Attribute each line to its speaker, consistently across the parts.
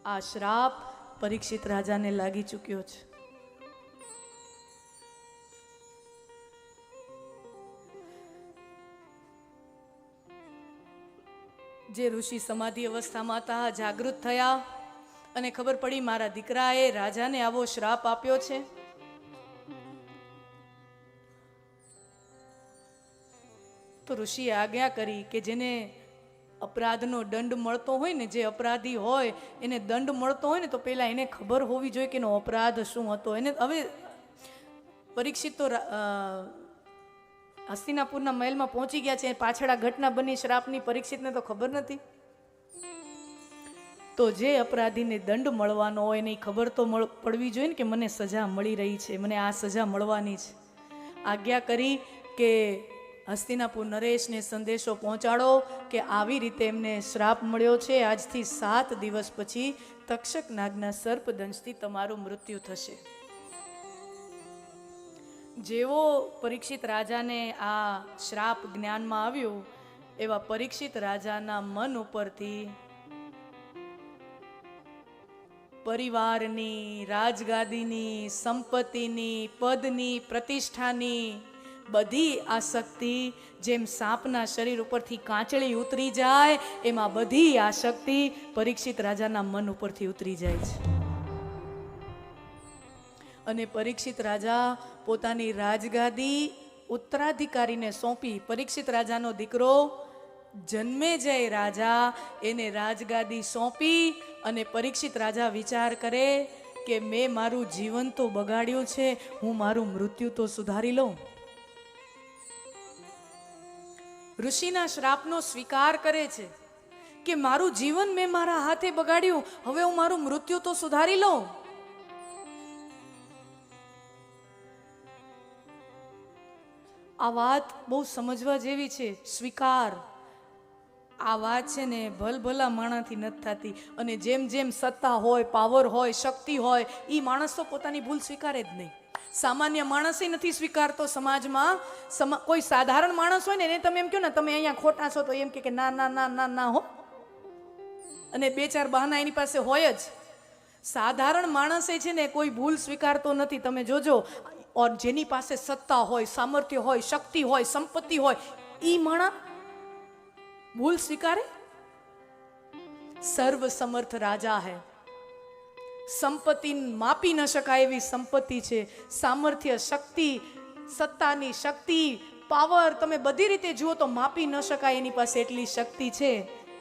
Speaker 1: આ શ્રાપ પરીક્ષિત રાજાને લાગી ચૂક્યો છે. જે ઋષિ સમાધિ અવસ્થામાં હતા, જાગૃત થયા અને ખબર પડી મારા દીકરાએ રાજાને આવો શ્રાપ આપ્યો છે. તો ઋષિએ આજ્ઞા કરી કે જેને અપરાધનો દંડ મળતો હોય ને, જે અપરાધી હોય એને દંડ મળતો હોય ને, તો પહેલા એને ખબર હોવી જોઈએ કે એનો અપરાધ શું હતો. એને હવે પરીક્ષિત તો હસ્તિનાપુરના મહેલમાં પહોંચી ગયા છે, પાછળ આ ઘટના બની શ્રાપની, પરીક્ષિતને તો ખબર નથી. તો જે અપરાધીને દંડ મળવાનો હોય એની ખબર તો પડવી જોઈએ ને કે મને સજા મળી રહી છે, મને આ સજા મળવાની છે. આજ્ઞા કરી કે હસ્તિનાપુર નરેશને સંદેશો પહોંચાડો કે આવી રીતે એમને શ્રાપ મળ્યો છે, આજથી 7 દિવસ પછી તક્ષક નાગના સર્પદંશથી તમારું મૃત્યુ થશે. જેવો પરીક્ષિત રાજાને આ શ્રાપ જ્ઞાનમાં આવ્યું, એવા પરીક્ષિત રાજાના મન ઉપરથી પરિવારની, રાજગાદીની, સંપત્તિની, પદની, પ્રતિષ્ઠાની બધી આસક્તિ જેમ સાપના શરીર ઉપરથી કાંચળી ઉતરી જાય, એમાં બધી આસક્તિ પરીક્ષિત રાજાના મન ઉપરથી ઉતરી જાય છે. અને પરીક્ષિત રાજા પોતાની રાજગાદી ઉત્તરાધિકારીને સોંપી. પરીક્ષિત રાજાનો દીકરો જન્મેજય રાજા એને રાજગાદી સોંપી અને પરીક્ષિત રાજા વિચાર કરે કે મેં મારું જીવન તો બગાડ્યું છે, હું મારું મૃત્યુ તો સુધારી લઉં. ઋષિના શ્રાપનો સ્વીકાર કરે છે કે મારું જીવન મેં મારા હાથે બગાડ્યું, હવે હું મારું મૃત્યુ તો સુધારી લઉં. આ વાત બહુ સમજવા જેવી છે. સ્વીકાર, આ વાત છે ને ભલભલા માણસથી નથી થતી. અને જેમ જેમ સત્તા હોય, પાવર હોય, શક્તિ હોય, એ માણસ તો પોતાની ભૂલ સ્વીકારે જ નહીં. સામાન્ય માણસ નથી સ્વીકારતો સમાજમાં. કોઈ સાધારણ માણસ હોય ને એને તમે એમ કહો ને તમે અહીંયા ખોટા છો, તો એમ કે ના ના ના ના ના હો, અને 2-4 બહાના એની પાસે હોય જ. સાધારણ માણસે છે ને કોઈ ભૂલ સ્વીકારતો નથી. તમે જોજો, ઓર જેની પાસે સત્તા હોય, સામર્થ્ય હોય, શક્તિ હોય, સંપત્તિ હોય, ઈ માણસ ભૂલ સ્વીકારે? સર્વ સમર્થ રાજા હૈ. સંપત્તિ માપી ન શકાય એવી સંપત્તિ છે. સામર્થ્ય, શક્તિ, સત્તાની શક્તિ, પાવર, તમે બધી રીતે જુઓ તો માપી ન શકાય એની પાસે એટલી શક્તિ છે.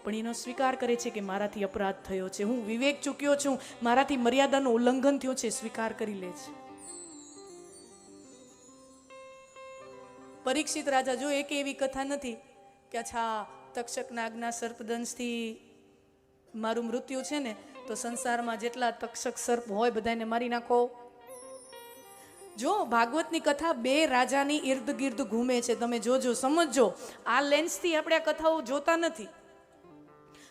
Speaker 1: પણ એનો સ્વીકાર કરે છે કે મારાથી અપરાધ થયો છે, હું વિવેક ચૂક્યો છું, મારાથી મર્યાદાનું ઉલ્લંઘન થયું છે, સ્વીકાર કરી લે છે. પરીક્ષિત રાજા જો એક એવી કથા નથી કે અચ્છા તક્ષક નાગના સર્પદંશથી મારું મૃત્યુ છે ને, તો સંસારમાં જેટલા તક્ષક સર્પ હોય બધાને મારી નાખો. જો ભાગવતની કથા 2 રાજાની ઇર્દ ગિર્દ ઘૂમે છે. તમે જોજો, સમજજો. આ લેન્સથી આપણે આ કથાઓ જોતા નથી.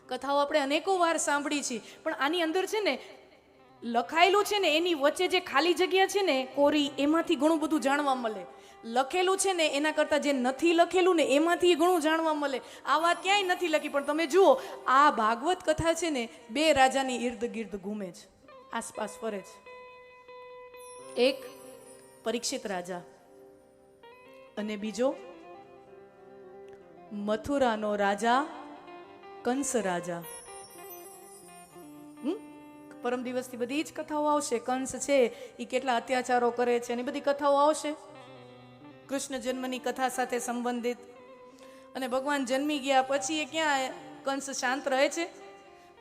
Speaker 1: કથાઓ આપણે અનેકો વાર સાંભળી છે, પણ આની અંદર છે ને લખાયેલું છે ને એની વચ્ચે જે ખાલી જગ્યા છે ને કોરી, એમાંથી ઘણું બધું જાણવા મળે. લખેલું છે ને એના કરતાં જે નથી લખેલું ને એમાંથી ઘણું જાણવા મળે. આ વાત ક્યાંય નથી લખી, પણ તમે જુઓ આ ભાગવત કથા છે ને 2 રાજાની ઇર્દ ગિર્દ ઘૂમે છે, આસપાસ ફરે છે. એક પરીક્ષિત રાજા અને બીજો મથુરાનો રાજા કંસ રાજા. પરમ દિવસથી બધી જ કથાઓ આવશે. કંસ છે એ કેટલા અત્યાચારો કરે છે એની બધી કથાઓ આવશે, કૃષ્ણ જન્મની કથા સાથે સંબંધિત. અને ભગવાન જન્મી ગયા પછી એ ક્યાં કંસ શાંત રહે છે?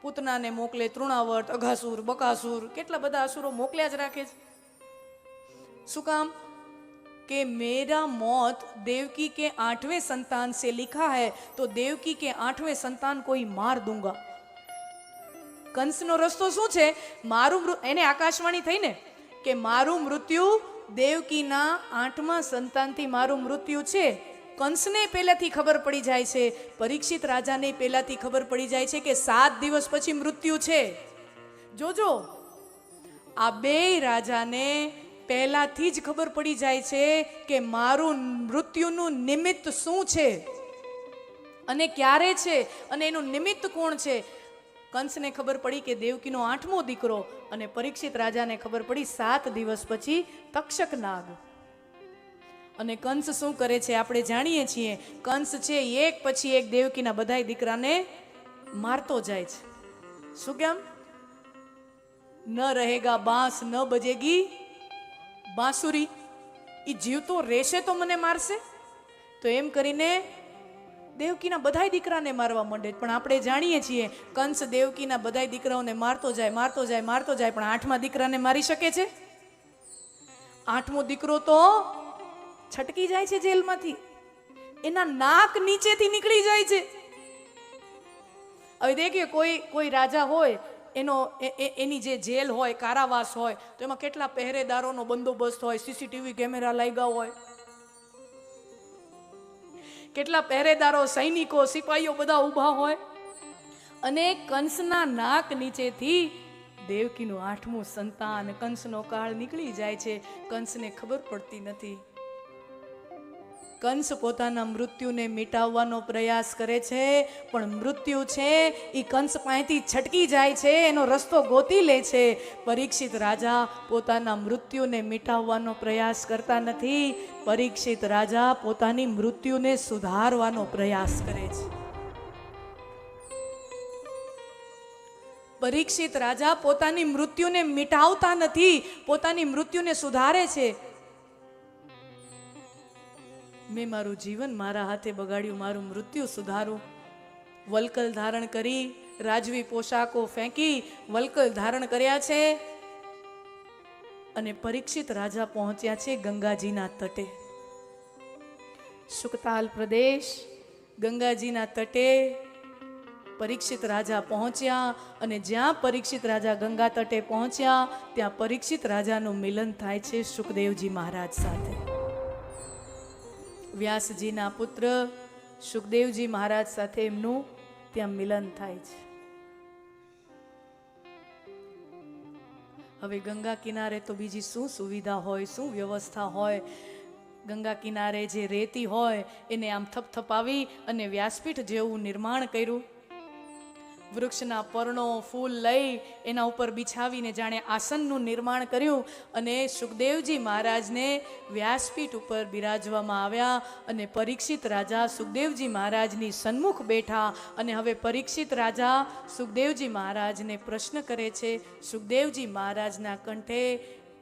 Speaker 1: પૂતનાને મોકલે, તૃણાવર્ત, અઘાસુર, બકાસુર, કેટલા બધા અસુરો મોકલ્યા જ રાખે છે. શું કામ? કે મેરા मौत देवकी के 8वें संतान से लिखा है, तो देवकी के 8वें संतान को ही मार दूंगा. કંસનો રસ્તો શું છે? મારું, એને આકાશવાણી થઈ ને કે મારું મૃત્યુ દેવકીના 8મા સંતાનથી મારું મૃત્યુ છે. કંસને પહેલાથી ખબર પડી જાય છે, પરીક્ષિત રાજાને પહેલાથી ખબર પડી જાય છે કે 7 દિવસ પછી મૃત્યુ છે. જોજો, આ 2 રાજાને પહેલાથી જ ખબર પડી જાય છે કે મારું મૃત્યુનું નિમિત્ત શું છે અને ક્યારે છે અને એનું નિમિત્ત કોણ છે. કંસને ખબર પડી કે દેવકીનો 8મો દીકરો, અને પરીક્ષિત રાજાને ખબર પડી 7 દિવસ પછી તક્ષક નાગ. અને કંસ શું કરે છે આપણે જાણીએ છીએ. કંસ છે એક પછી એક દેવકીના બધાય દીકરાને મારતો જાય છે. શું કેમ? ન રહેગા બાંસ ન બજેગી બાંસુરી. એ જીવતો રહેશે તો મને મારશે. તો એમ કરીને દેવકીના બધાય દીકરાને મારવા માંડે. પણ આપણે જાણીએ છીએ કંસ દેવકીના બધાય દીકરાઓને મારતો જાય, પણ 8મા દીકરાને મારી શકે છે? 8મો દીકરો તો છટકી જાય છે જેલમાંથી, એના નાક નીચેથી નીકળી જાય છે. હવે દેખીએ કોઈ રાજા હોય, એની જે જેલ હોય, કારાવાસ હોય, તો એમાં કેટલા પહેરેદારોનો બંદોબસ્ત હોય, સીસીટીવી કેમેરા લાગ્યા હોય, કેટલા પહેરેદારો, સૈનિકો, સિપાહીઓ બધા ઊભા હોય. અને કંસના નાક નીચેથી દેવકીનું 8મું સંતાન, કંસનો કાળ નીકળી જાય છે. કંસને ખબર પડતી નથી. કંસ પોતાના મૃત્યુને મિટાવવાનો પ્રયાસ કરે છે, પણ મૃત્યુ છે એ કંસ પાસેથી છટકી જાય છે, એનો રસ્તો ગોતી લે છે. પરીક્ષિત રાજા પોતાના મૃત્યુને મિટાવવાનો પ્રયાસ કરતા નથી. પરીક્ષિત રાજા પોતાની મૃત્યુને સુધારવાનો પ્રયાસ કરે છે. પરીક્ષિત રાજા પોતાની મૃત્યુને મિટાવતા નથી, પોતાની મૃત્યુને સુધારે છે. મેં મારું જીવન મારા હાથે બગાડ્યું, મારું મૃત્યુ સુધારું. વલ્કલ ધારણ કરી, રાજવી પોશાકો ફેંકી વલ્કલ ધારણ કર્યા છે. અને પરીક્ષિત રાજા પહોંચ્યા છે ગંગાજીના તટે. સુકતાલ પ્રદેશ, ગંગાજીના તટે પરીક્ષિત રાજા પહોંચ્યા. અને જ્યાં પરીક્ષિત રાજા ગંગા તટે પહોંચ્યા, ત્યાં પરીક્ષિત રાજાનું મિલન થાય છે સુખદેવજી મહારાજ સાથે. વ્યાસજીના પુત્ર સુખદેવજી મહારાજ સાથે એમનું ત્યાં મિલન થાય છે. હવે ગંગા કિનારે તો બીજી શું સુવિધા હોય, શું વ્યવસ્થા હોય? ગંગા કિનારે જે રેતી હોય એને આમ થપથપાવી અને વ્યાસપીઠ જેવું નિર્માણ કર્યું. વૃક્ષના પર્ણો, ફૂલ લઈ એના ઉપર બિછાવીને જાણે આસનનું નિર્માણ કર્યું. અને સુખદેવજી મહારાજને વ્યાસપીઠ ઉપર બિરાજવામાં આવ્યા. અને પરીક્ષિત રાજા સુખદેવજી મહારાજની સન્મુખ બેઠા. અને હવે પરીક્ષિત રાજા સુખદેવજી મહારાજને પ્રશ્ન કરે છે. સુખદેવજી મહારાજના કંઠે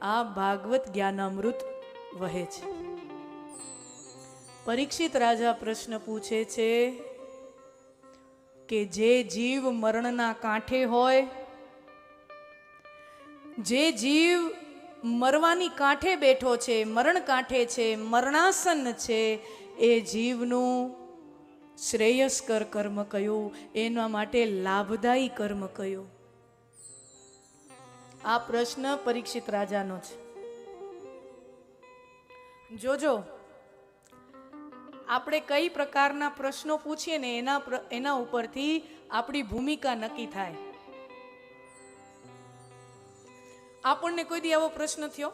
Speaker 1: આ ભાગવત જ્ઞાનામૃત વહે છે. પરીક્ષિત રાજા પ્રશ્ન પૂછે છે કે જે જીવ મરણના કાંઠે હોય, જે જીવ મરવાની કાંઠે બેઠો છે, મરણ કાંઠે છે, મરણાસન છે, એ જીવનું શ્રેયસ્કર કર્મ કયું? એના માટે લાભદાયી કર્મ કયું? આ પ્રશ્ન પરીક્ષિત રાજાનો છે. જોજો, આપણે કઈ પ્રકારના પ્રશ્નો પૂછીએ ને એના ઉપરથી આપણી ભૂમિકા નક્કી થાય. આપણને કોઈ દી આવો પ્રશ્ન થયો?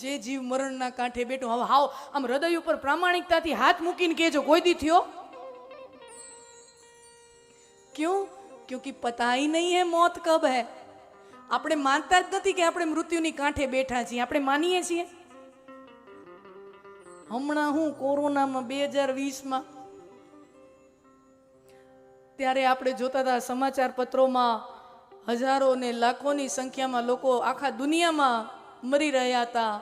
Speaker 1: જે જીવ મરણના કાંઠે બેઠો, હવે હાવ આમ હૃદય ઉપર પ્રામાણિકતાથી હાથ મૂકીને કહેજો, કોઈ દી થયો? ક્યું? ક્યોંકि પતા ही नहीं है मौत कब है. આપણે માનતા જ નથી કે આપણે મૃત્યુની કાંઠે બેઠા છીએ. આપણે માનીએ છીએ. હમણાં હું કોરોનામાં 2020માં ત્યારે આપણે જોતા હતા સમાચાર પત્રોમાં હજારો ને લાખોની સંખ્યામાં લોકો આખા દુનિયામાં મરી રહ્યા હતા.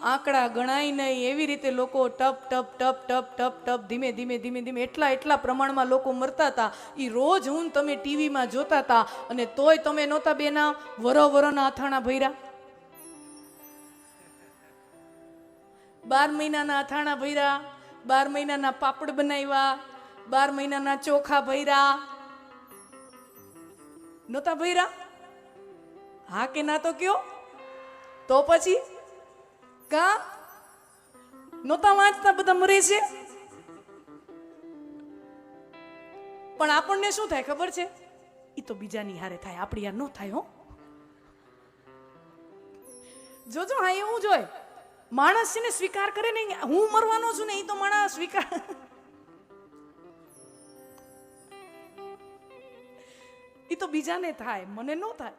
Speaker 1: આંકડા ગણાય નહીં એવી રીતે લોકો ટપ ટપ ટપ ટપ ટપ ટપ ધીમે ધીમે ધીમે ધીમે એટલા પ્રમાણમાં લોકો મરતા હતા. એ રોજ હું તમે ટીવીમાં જોતા હતા. અને તોય તમે નહોતા બેના વરોના અથાણા ભર્યા? 12 મહિનાના અથાણા ભર્યા, 12 મહિનાના પાપડ બનાવ્યા, 12 મહિનાના ચોખા ભર્યા? નહોતા ભર્યા? હા કે ના તો કયો? તો પછી કા નહોતા વાંચતા? બધા મરે છે. પણ આપણને શું થાય ખબર છે? એ તો બીજાની હારે થાય, આપણી યાર ન થાય. હો જોજો, હા એવું જોય માણસ છે ને સ્વીકાર કરે ને હું મરવાનો છું ને, એ તો માણસ સ્વીકાર એ તો બીજાને થાય, મને ન થાય.